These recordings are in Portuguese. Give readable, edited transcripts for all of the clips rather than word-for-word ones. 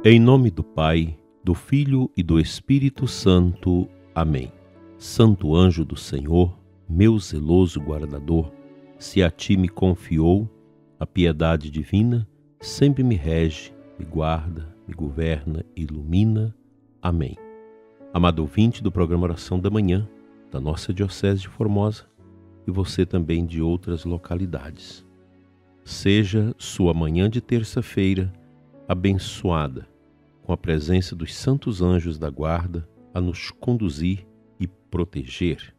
Em nome do Pai, do Filho e do Espírito Santo. Amém. Santo anjo do Senhor, meu zeloso guardador, se a ti me confiou a piedade divina, sempre me rege, me guarda, me governa, ilumina. Amém. Amado ouvinte do programa Oração da Manhã, da nossa Diocese de Formosa e você também de outras localidades. Seja sua manhã de terça-feira abençoada, com a presença dos santos anjos da guarda a nos conduzir e proteger.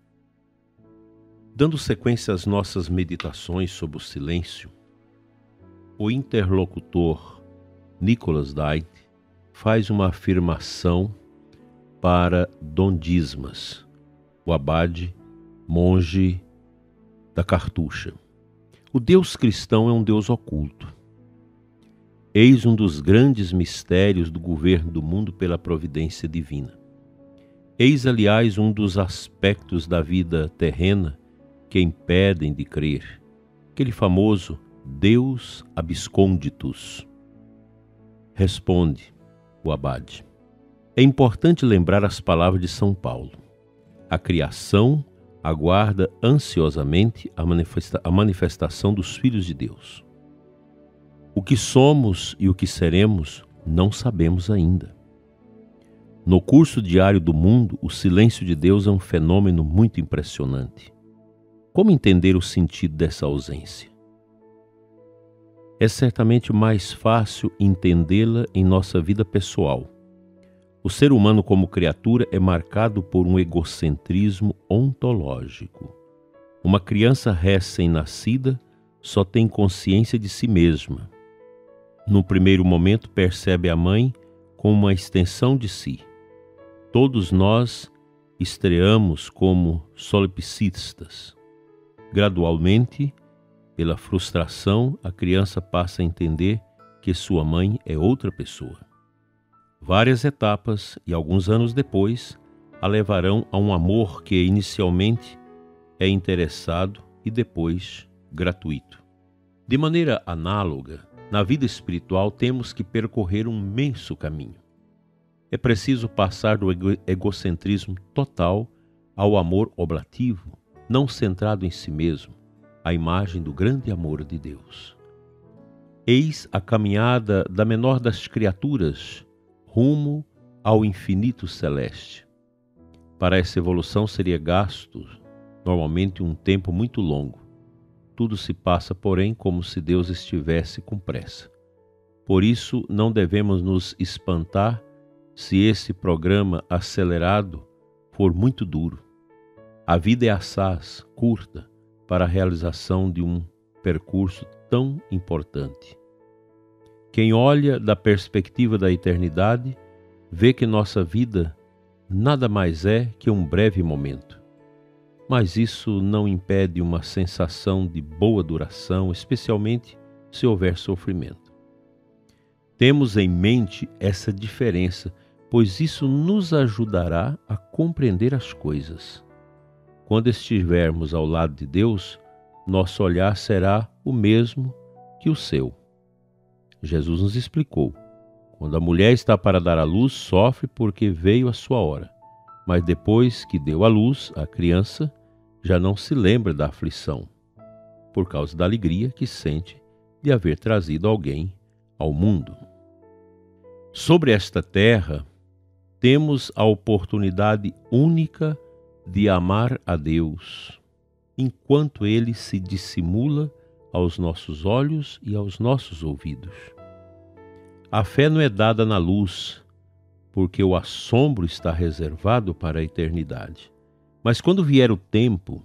Dando sequência às nossas meditações sobre o silêncio, o interlocutor Nicholas Dait faz uma afirmação para Dom Dismas, o abade, monge da Cartucha. O Deus cristão é um Deus oculto. Eis um dos grandes mistérios do governo do mundo pela providência divina. Eis, aliás, um dos aspectos da vida terrena que impedem de crer, aquele famoso Deus absconditus. Responde o abade. É importante lembrar as palavras de São Paulo. A criação aguarda ansiosamente a manifestação dos filhos de Deus. O que somos e o que seremos não sabemos ainda. No curso diário do mundo, o silêncio de Deus é um fenômeno muito impressionante. Como entender o sentido dessa ausência? É certamente mais fácil entendê-la em nossa vida pessoal. O ser humano como criatura é marcado por um egocentrismo ontológico. Uma criança recém-nascida só tem consciência de si mesma. No primeiro momento percebe a mãe como uma extensão de si. Todos nós estreamos como solipsistas. Gradualmente, pela frustração, a criança passa a entender que sua mãe é outra pessoa. Várias etapas e alguns anos depois a levarão a um amor que inicialmente é interessado e depois gratuito. De maneira análoga, na vida espiritual temos que percorrer um imenso caminho. É preciso passar do egocentrismo total ao amor oblativo, não centrado em si mesmo, a imagem do grande amor de Deus. Eis a caminhada da menor das criaturas rumo ao infinito celeste. Para essa evolução seria gasto, normalmente, um tempo muito longo. Tudo se passa, porém, como se Deus estivesse com pressa. Por isso, não devemos nos espantar se esse programa acelerado for muito duro. A vida é assaz, curta, para a realização de um percurso tão importante. Quem olha da perspectiva da eternidade, vê que nossa vida nada mais é que um breve momento. Mas isso não impede uma sensação de boa duração, especialmente se houver sofrimento. Temos em mente essa diferença, pois isso nos ajudará a compreender as coisas. Quando estivermos ao lado de Deus, nosso olhar será o mesmo que o seu. Jesus nos explicou: quando a mulher está para dar à luz, sofre porque veio a sua hora. Mas depois que deu à luz, a criança já não se lembra da aflição, por causa da alegria que sente de haver trazido alguém ao mundo. Sobre esta terra, temos a oportunidade única de amar a Deus, enquanto Ele se dissimula aos nossos olhos e aos nossos ouvidos. A fé não é dada na luz, porque o assombro está reservado para a eternidade. Mas quando vier o tempo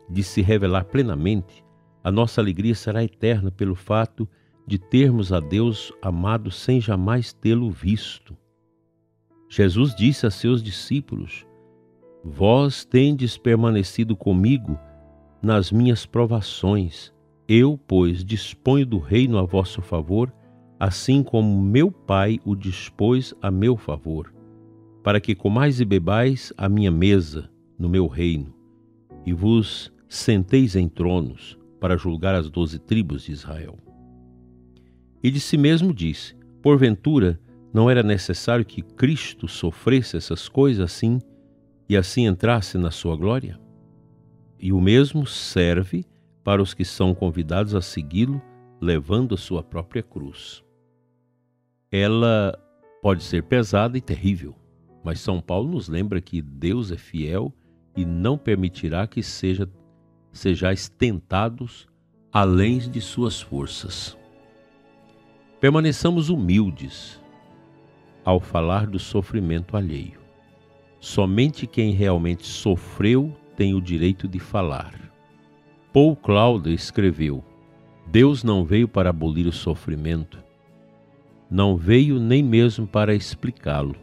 de se revelar plenamente, a nossa alegria será eterna pelo fato de termos a Deus amado sem jamais tê-lo visto. Jesus disse a seus discípulos: vós tendes permanecido comigo nas minhas provações. Eu, pois, disponho do reino a vosso favor, assim como meu Pai o dispôs a meu favor, para que comais e bebais à minha mesa no meu reino, e vos senteis em tronos para julgar as 12 tribos de Israel. E de si mesmo disse: porventura Não era necessário que Cristo sofresse essas coisas assim e assim entrasse na sua glória? E o mesmo serve para os que são convidados a segui-lo, levando a sua própria cruz. Ela pode ser pesada e terrível, mas São Paulo nos lembra que Deus é fiel e não permitirá que sejais tentados além de suas forças. Permaneçamos humildes ao falar do sofrimento alheio. Somente quem realmente sofreu tem o direito de falar. Paul Claude escreveu: Deus não veio para abolir o sofrimento, não veio nem mesmo para explicá-lo.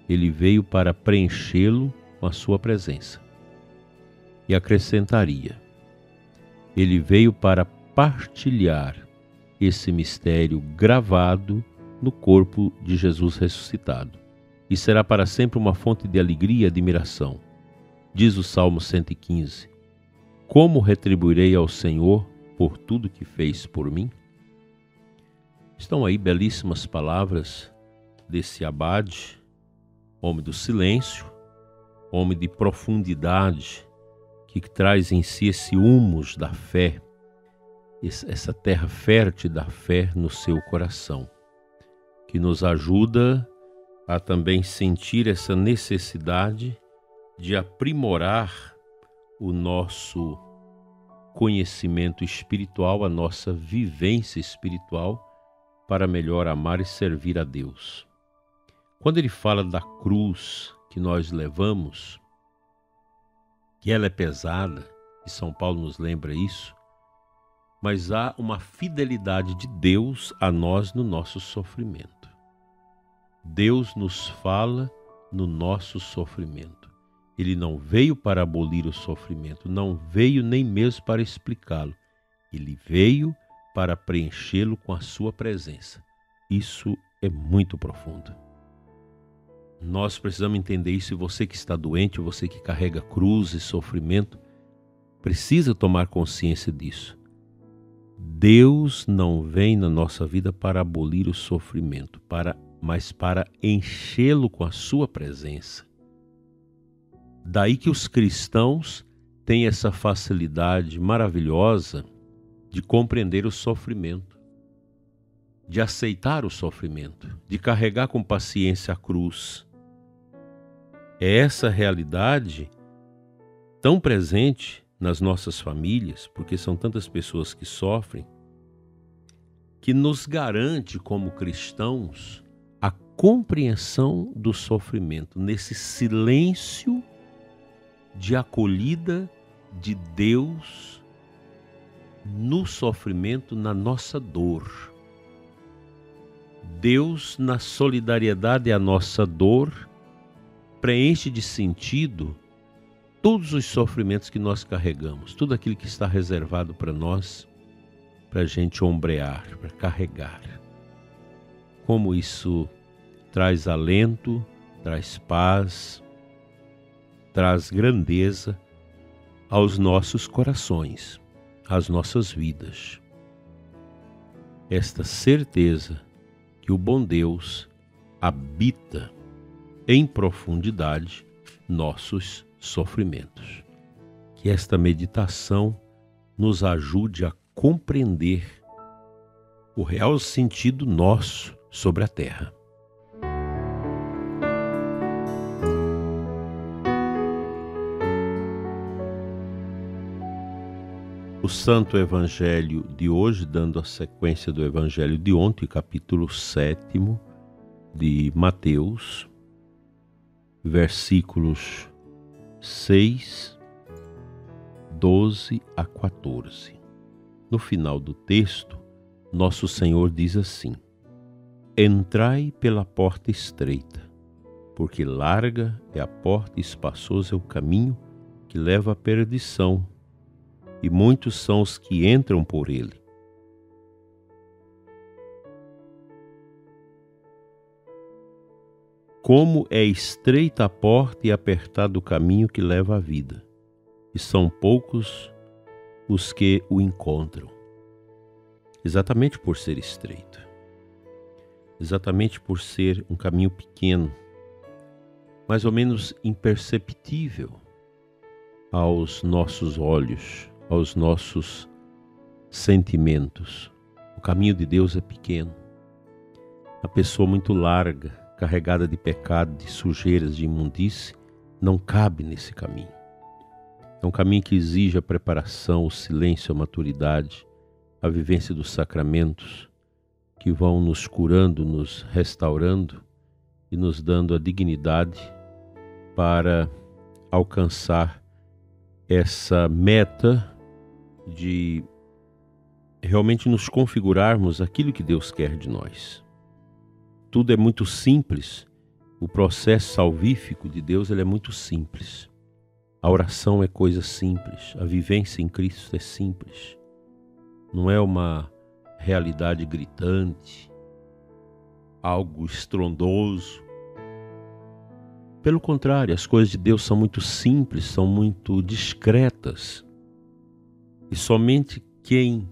Ele veio para preenchê-lo com a sua presença. E acrescentaria: ele veio para partilhar esse mistério gravado no corpo de Jesus ressuscitado. E será para sempre uma fonte de alegria e admiração. Diz o Salmo 115: Como retribuirei ao Senhor por tudo que fez por mim? Estão aí belíssimas palavras desse abade, homem do silêncio, homem de profundidade, que traz em si esse humus da fé, essa terra fértil da fé no seu coração, que nos ajuda a também sentir essa necessidade de aprimorar o nosso conhecimento espiritual, a nossa vivência espiritual, para melhor amar e servir a Deus. Quando ele fala da cruz que nós levamos, que ela é pesada, e São Paulo nos lembra isso, mas há uma fidelidade de Deus a nós no nosso sofrimento. Deus nos fala no nosso sofrimento. Ele não veio para abolir o sofrimento, não veio nem mesmo para explicá-lo. Ele veio para preenchê-lo com a sua presença. Isso é muito profundo. Nós precisamos entender isso, e você que está doente, você que carrega cruz e sofrimento, precisa tomar consciência disso. Deus não vem na nossa vida para abolir o sofrimento, mas para enchê-lo com a sua presença. Daí que os cristãos têm essa facilidade maravilhosa de compreender o sofrimento, de aceitar o sofrimento, de carregar com paciência a cruz. É essa realidade tão presente nas nossas famílias, porque são tantas pessoas que sofrem, que nos garante como cristãos a compreensão do sofrimento, nesse silêncio de acolhida de Deus no sofrimento, na nossa dor. Deus, na solidariedade à nossa dor, preenche de sentido todos os sofrimentos que nós carregamos, tudo aquilo que está reservado para nós, para a gente ombrear, para carregar. Como isso traz alento, traz paz, traz grandeza aos nossos corações, às nossas vidas. Esta certeza que o bom Deus habita em profundidade nossos sofrimentos. Que esta meditação nos ajude a compreender o real sentido nosso sobre a terra. O Santo Evangelho de hoje, dando a sequência do Evangelho de ontem, capítulo 7 de Mateus, versículos 6, 12 a 14. No final do texto, nosso Senhor diz assim: Entrai pela porta estreita, porque larga é a porta e espaçoso é o caminho que leva à perdição, e muitos são os que entram por ele. Como é estreita a porta e apertado o caminho que leva à vida, e são poucos os que o encontram. Exatamente por ser estreito. exatamente por ser um caminho pequeno, mais ou menos imperceptível aos nossos olhos, aos nossos sentimentos. O caminho de Deus é pequeno. A pessoa muito larga, carregada de pecado, de sujeiras, de imundície, não cabe nesse caminho. É um caminho que exige a preparação, o silêncio, a maturidade, a vivência dos sacramentos, que vão nos curando, nos restaurando e nos dando a dignidade para alcançar essa meta de realmente nos configurarmos aquilo que Deus quer de nós. Tudo é muito simples. O processo salvífico de Deus ele é muito simples. A oração é coisa simples. A vivência em Cristo é simples. Não é uma realidade gritante, algo estrondoso. Pelo contrário, as coisas de Deus são muito simples, são muito discretas. E somente quem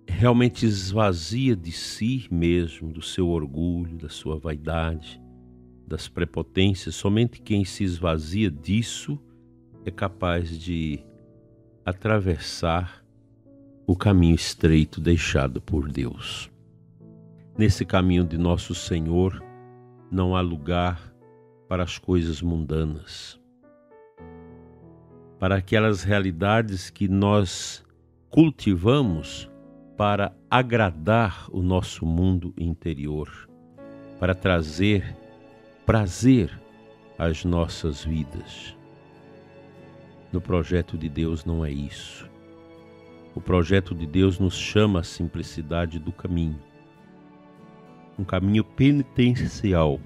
realmente esvazia de si mesmo, do seu orgulho, da sua vaidade, das prepotências, somente quem se esvazia disso é capaz de atravessar o caminho estreito deixado por Deus. Nesse caminho de nosso Senhor não há lugar para as coisas mundanas, para aquelas realidades que nós cultivamos para agradar o nosso mundo interior, para trazer prazer às nossas vidas. No projeto de Deus não é isso. O projeto de Deus nos chama à simplicidade do caminho. Um caminho penitencial,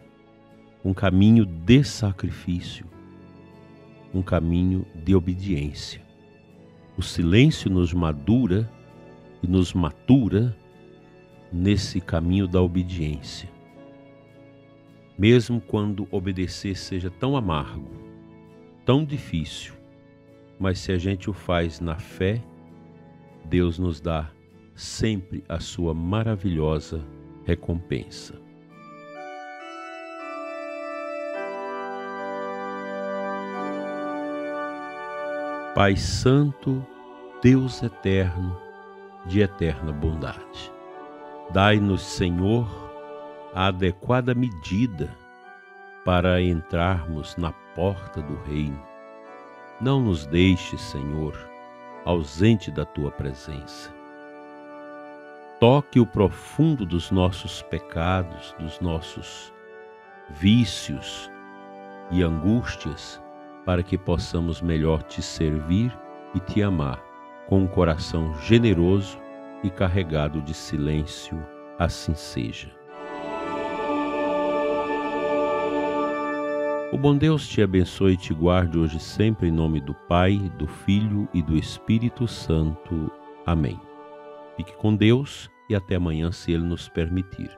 um caminho de sacrifício, um caminho de obediência. O silêncio nos madura e nos matura nesse caminho da obediência. Mesmo quando obedecer seja tão amargo, tão difícil, mas se a gente o faz na fé, Deus nos dá sempre a sua maravilhosa recompensa. Pai Santo, Deus eterno, de eterna bondade, dai-nos, Senhor, a adequada medida para entrarmos na porta do reino. Não nos deixes, Senhor, ausente da Tua presença. Toque o profundo dos nossos pecados, dos nossos vícios e angústias, para que possamos melhor Te servir e Te amar, com um coração generoso e carregado de silêncio. Assim seja. O bom Deus te abençoe e te guarde hoje e sempre, em nome do Pai, do Filho e do Espírito Santo. Amém. Fique com Deus e até amanhã, se Ele nos permitir.